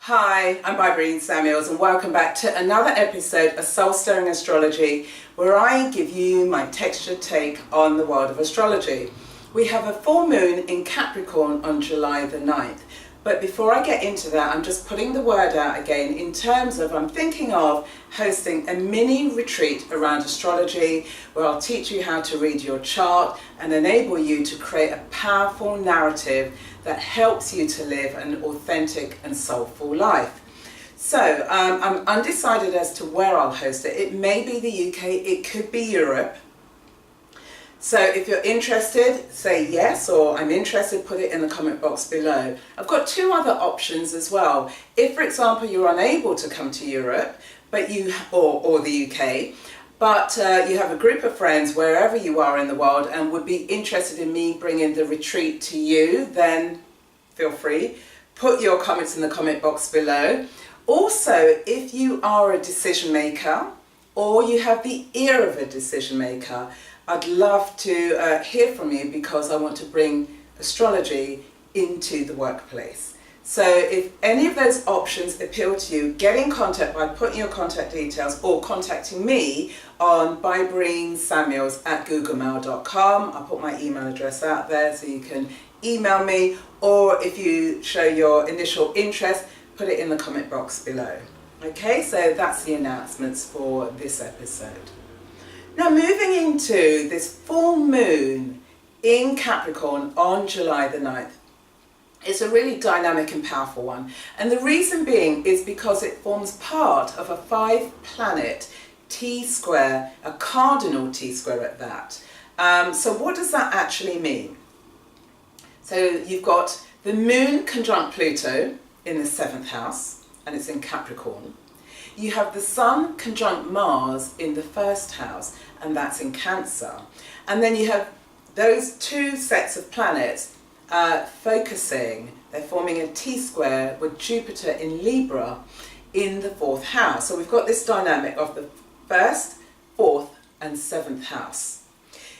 Hi, I'm Irene Samuels and welcome back to another episode of Soul Stirring Astrology, where I give you my textured take on the world of astrology. We have a full moon in Capricorn on July the 9th. But before I get into that, I'm just putting the word out again in terms of I'm thinking of hosting a mini retreat around astrology where I'll teach you how to read your chart and enable you to create a powerful narrative that helps you to live an authentic and soulful life. So I'm undecided as to where I'll host it. It may be the UK, it could be Europe. So if you're interested, say yes, or I'm interested, put it in the comment box below. I've got two other options as well. If, for example, you're unable to come to Europe, but or the UK, but you have a group of friends wherever you are in the world and would be interested in me bringing the retreat to you, then feel free. Put your comments in the comment box below. Also, if you are a decision maker or you have the ear of a decision maker, I'd love to hear from you because I want to bring astrology into the workplace. So if any of those options appeal to you, get in contact by putting your contact details or contacting me on bybreensamuels@googlemail.com. I'll put my email address out there so you can email me, or if you show your initial interest, put it in the comment box below. Okay, so that's the announcements for this episode. Now moving into this full moon in Capricorn on July the 9th. It's a really dynamic and powerful one. And the reason being is because it forms part of a 5-planet T Square, a Cardinal T Square at that. So what does that actually mean? So you've got the moon conjunct Pluto in the 7th house, and it's in Capricorn. You have the sun conjunct Mars in the 1st house, and that's in Cancer. And then you have those two sets of planets focusing, they're forming a T square with Jupiter in Libra in the 4th house. So we've got this dynamic of the 1st, 4th and 7th house.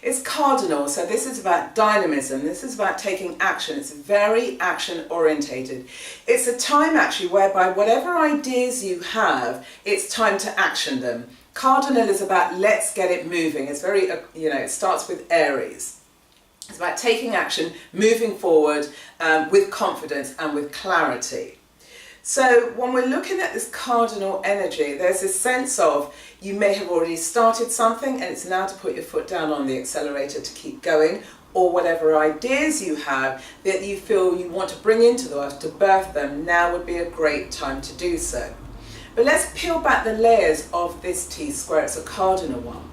It's cardinal, so this is about dynamism, this is about taking action, it's very action orientated. It's a time actually whereby whatever ideas you have, it's time to action them. Cardinal is about let's get it moving, it's very, it starts with Aries. It's about taking action, moving forward with confidence and with clarity. So when we're looking at this cardinal energy, there's this sense of you may have already started something and it's now to put your foot down on the accelerator to keep going, or whatever ideas you have that you feel you want to bring into the world to birth them, now would be a great time to do so. But let's peel back the layers of this T square. It's a cardinal one.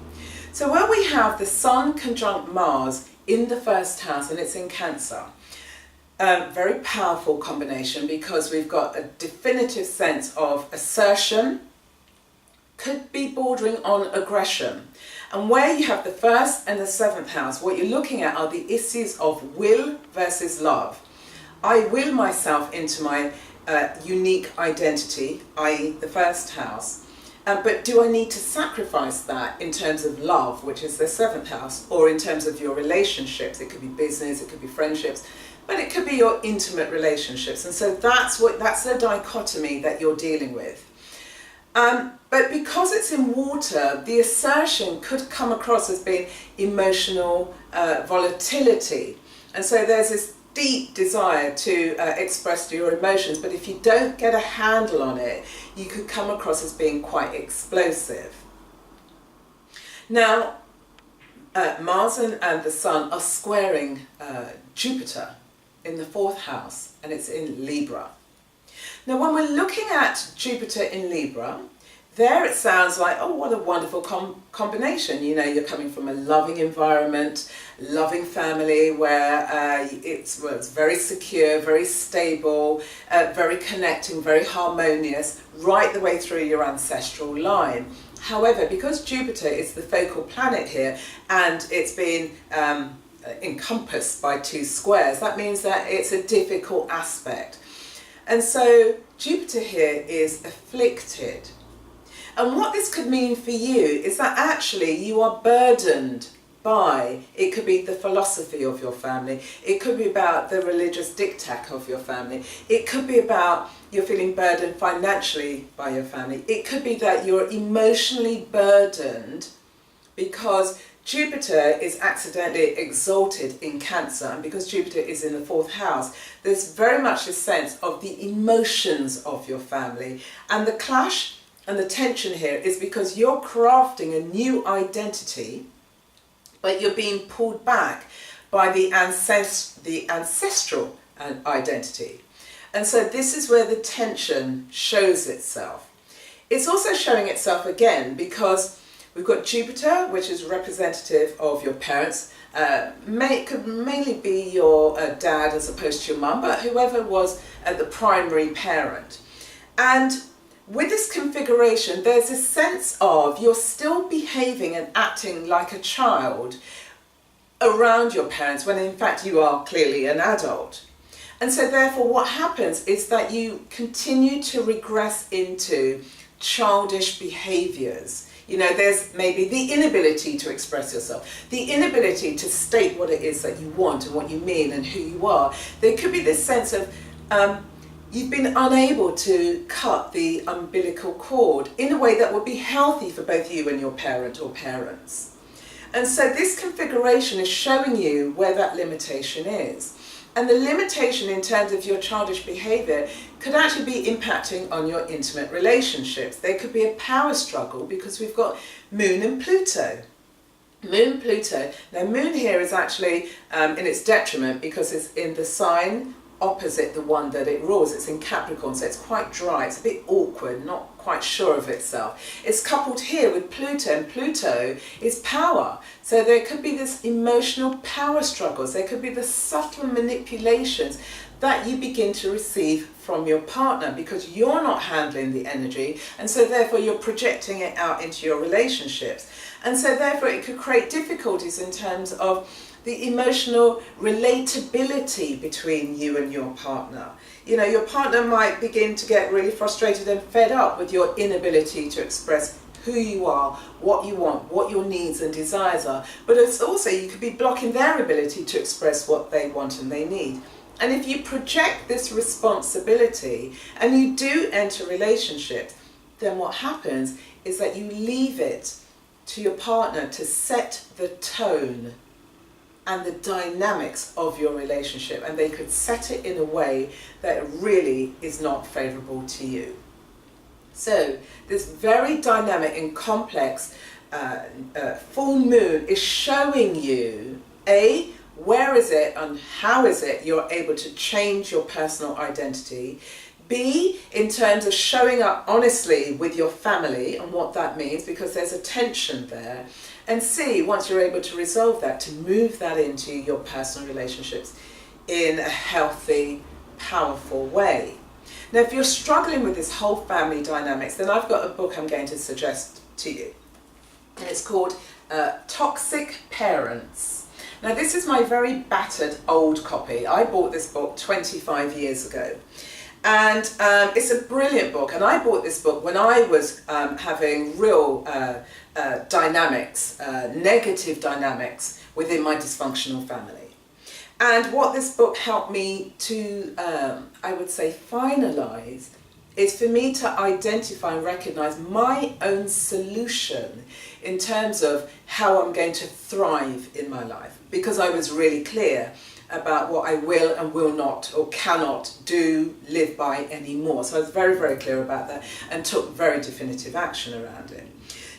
So where we have the sun conjunct Mars in the 1st house, and it's in Cancer. Very powerful combination because we've got a definitive sense of assertion, could be bordering on aggression. And where you have the 1st and the 7th house, what you're looking at are the issues of will versus love. I will myself into my unique identity, i.e. the 1st house. But do I need to sacrifice that in terms of love, which is the 7th house, or in terms of your relationships? It could be business, it could be friendships, but it could be your intimate relationships. And so that's the dichotomy that you're dealing with. But because it's in water, the assertion could come across as being emotional volatility. And so there's this deep desire to express your emotions, but if you don't get a handle on it, you could come across as being quite explosive. Now, Mars and the Sun are squaring Jupiter in the 4th house, and it's in Libra. Now, when we're looking at Jupiter in Libra, there it sounds like, oh, what a wonderful combination. You know, you're coming from a loving environment, loving family where it's very secure, very stable, very connecting, very harmonious, right the way through your ancestral line. However, because Jupiter is the focal planet here and it's been encompassed by 2 squares, that means that it's a difficult aspect. And so Jupiter here is afflicted. And what this could mean for you is that actually you are burdened by. It could be the philosophy of your family. It could be about the religious diktat of your family. It could be about you're feeling burdened financially by your family. It could be that you're emotionally burdened because Jupiter is accidentally exalted in Cancer, and because Jupiter is in the 4th house, there's very much a sense of the emotions of your family. And the clash and the tension here is because you're crafting a new identity, but you're being pulled back by the ancestral identity. And so this is where the tension shows itself. It's also showing itself again because we've got Jupiter, which is representative of your parents. Could mainly be your dad as opposed to your mum, but whoever was the primary parent. And with this configuration, there's a sense of you're still behaving and acting like a child around your parents when in fact you are clearly an adult. And so therefore what happens is that you continue to regress into childish behaviours. You know, there's maybe the inability to express yourself, the inability to state what it is that you want and what you mean and who you are. There could be this sense of you've been unable to cut the umbilical cord in a way that would be healthy for both you and your parent or parents. And so this configuration is showing you where that limitation is. And the limitation in terms of your childish behaviour could actually be impacting on your intimate relationships. There could be a power struggle because we've got Moon and Pluto. Moon, Pluto. Now Moon here is actually in its detriment because it's in the sign opposite the one that it rules. It's in Capricorn, so it's quite dry. It's a bit awkward, not quite sure of itself. It's coupled here with Pluto, and Pluto is power. So there could be this emotional power struggles. There could be the subtle manipulations that you begin to receive from your partner because you're not handling the energy, and so therefore you're projecting it out into your relationships. And so therefore it could create difficulties in terms of the emotional relatability between you and your partner. You know, your partner might begin to get really frustrated and fed up with your inability to express who you are, what you want, what your needs and desires are. But it's also, you could be blocking their ability to express what they want and they need. And if you project this responsibility and you do enter relationships, then what happens is that you leave it to your partner to set the tone and the dynamics of your relationship, and they could set it in a way that really is not favourable to you. So this very dynamic and complex full moon is showing you where is it and how is it you're able to change your personal identity. B, in terms of showing up honestly with your family and what that means, because there's a tension there. And C, once you're able to resolve that, to move that into your personal relationships in a healthy, powerful way. Now, if you're struggling with this whole family dynamics, then I've got a book I'm going to suggest to you. And it's called Toxic Parents. Now, this is my very battered old copy. I bought this book 25 years ago. And it's a brilliant book, and I bought this book when I was having real dynamics, negative dynamics within my dysfunctional family. And what this book helped me to, I would say, finalise is for me to identify and recognise my own solution in terms of how I'm going to thrive in my life, because I was really clear about what I will and will not or cannot do, live by anymore. So I was very, very clear about that and took very definitive action around it.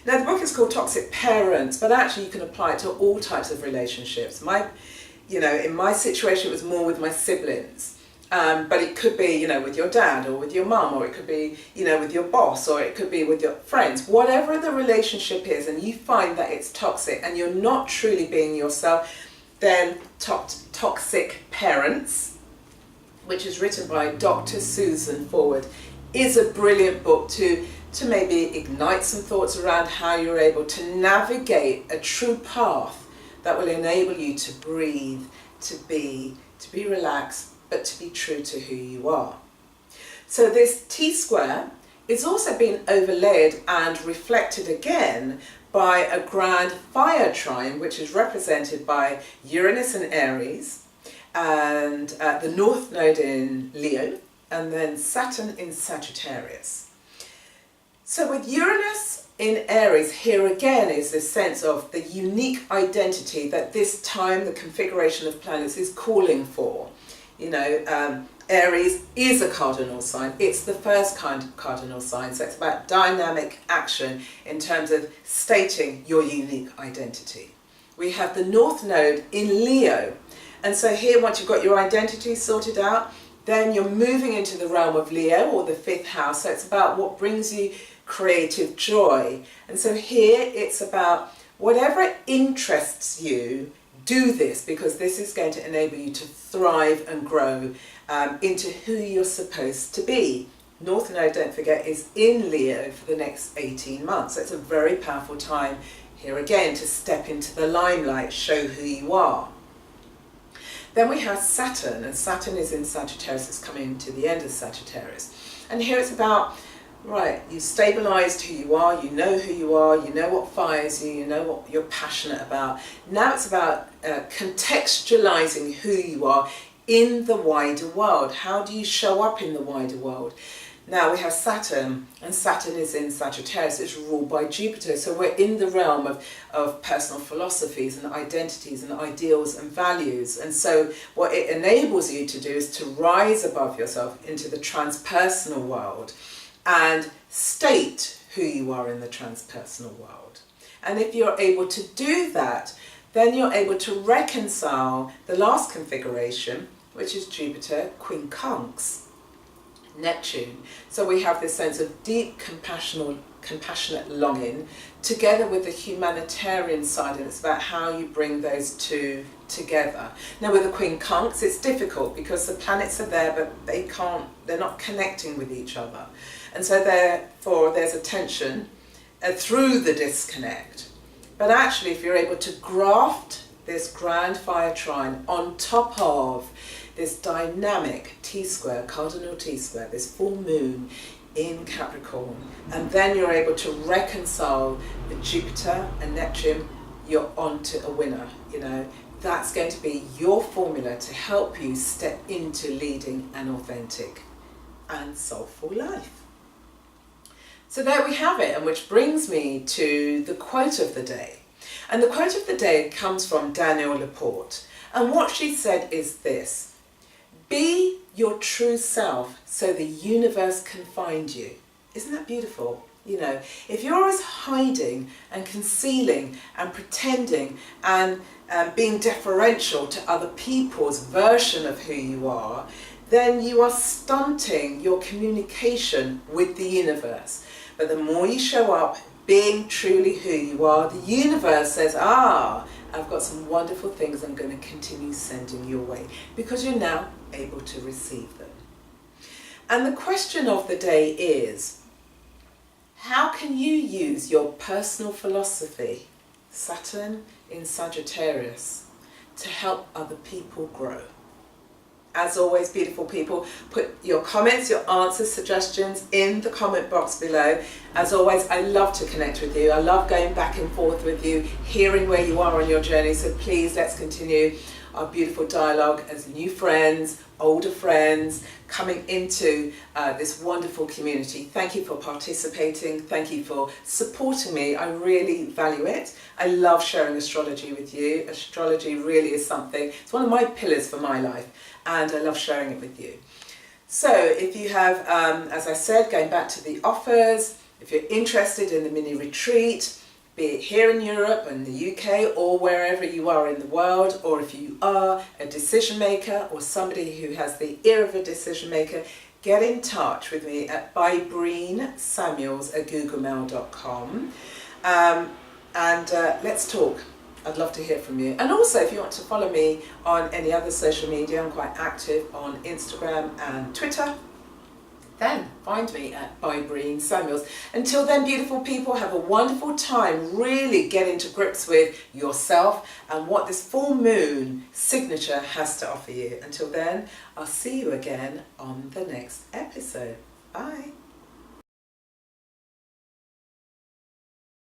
Now, the book is called Toxic Parents, but actually you can apply it to all types of relationships. In my situation, it was more with my siblings, but it could be, with your dad or with your mum, or it could be, with your boss, or it could be with your friends. Whatever the relationship is, and you find that it's toxic and you're not truly being yourself, then Toxic Parents, which is written by Dr. Susan Forward, is a brilliant book to maybe ignite some thoughts around how you're able to navigate a true path that will enable you to breathe, to be relaxed, but to be true to who you are. So this T Square is also being overlaid and reflected again by a Grand Fire Trine, which is represented by Uranus in Aries, and the North Node in Leo, and then Saturn in Sagittarius. So with Uranus in Aries, here again is this sense of the unique identity that this time the configuration of planets is calling for. You know, Aries is a cardinal sign. It's the first kind of cardinal sign, so it's about dynamic action in terms of stating your unique identity. We have the North Node in Leo, and so here, once you've got your identity sorted out, then you're moving into the realm of Leo, or the 5th house, so it's about what brings you creative joy. And so here it's about whatever interests you, do this, because this is going to enable you to thrive and grow into who you're supposed to be. North Node, don't forget, is in Leo for the next 18 months. So it's a very powerful time here again to step into the limelight, show who you are. Then we have Saturn, and Saturn is in Sagittarius. It's coming to the end of Sagittarius. And here it's about, right, you've stabilised who you are, you know who you are, you know what fires you, you know what you're passionate about. Now it's about contextualising who you are in the wider world. How do you show up in the wider world? Now we have Saturn, and Saturn is in Sagittarius. It's ruled by Jupiter. So we're in the realm of personal philosophies and identities and ideals and values. And so what it enables you to do is to rise above yourself into the transpersonal world and state who you are in the transpersonal world. And if you're able to do that, then you're able to reconcile the last configuration, which is Jupiter, quincunx, Neptune. So we have this sense of deep compassionate longing together with the humanitarian side, and it's about how you bring those two together. Now with the quincunx, it's difficult because the planets are there, but they're not connecting with each other. And so therefore there's a tension through the disconnect. But actually, if you're able to graft this Grand Fire Trine on top of this dynamic T Square, Cardinal T Square, this full moon in Capricorn, and then you're able to reconcile the Jupiter and Neptune, you're onto a winner, you know. That's going to be your formula to help you step into leading an authentic and soulful life. So there we have it, and which brings me to the quote of the day. And the quote of the day comes from Danielle Laporte. And what she said is this: be your true self so the universe can find you. Isn't that beautiful? You know, if you're always hiding and concealing and pretending and being deferential to other people's version of who you are, then you are stunting your communication with the universe. But the more you show up being truly who you are, the universe says, I've got some wonderful things I'm going to continue sending your way, because you're now able to receive them. And the question of the day is, how can you use your personal philosophy, Saturn in Sagittarius, to help other people grow? As always, beautiful people, put your comments, your answers, suggestions in the comment box below. As always, I love to connect with you. I love going back and forth with you, hearing where you are on your journey. So please, let's continue our beautiful dialogue as new friends, older friends, coming into this wonderful community. Thank you for participating. Thank you for supporting me. I really value it. I love sharing astrology with you. Astrology really is something, it's one of my pillars for my life, and I love sharing it with you. So if you have, as I said, going back to the offers, if you're interested in the mini retreat, be it here in Europe and the UK or wherever you are in the world, or if you are a decision maker or somebody who has the ear of a decision maker, get in touch with me at bybreensamuels@googlemail.com and let's talk. I'd love to hear from you. And also, if you want to follow me on any other social media, I'm quite active on Instagram and Twitter, then find me at bybreensamuels. Until then, beautiful people, have a wonderful time really getting to grips with yourself and what this full moon signature has to offer you. Until then, I'll see you again on the next episode. Bye.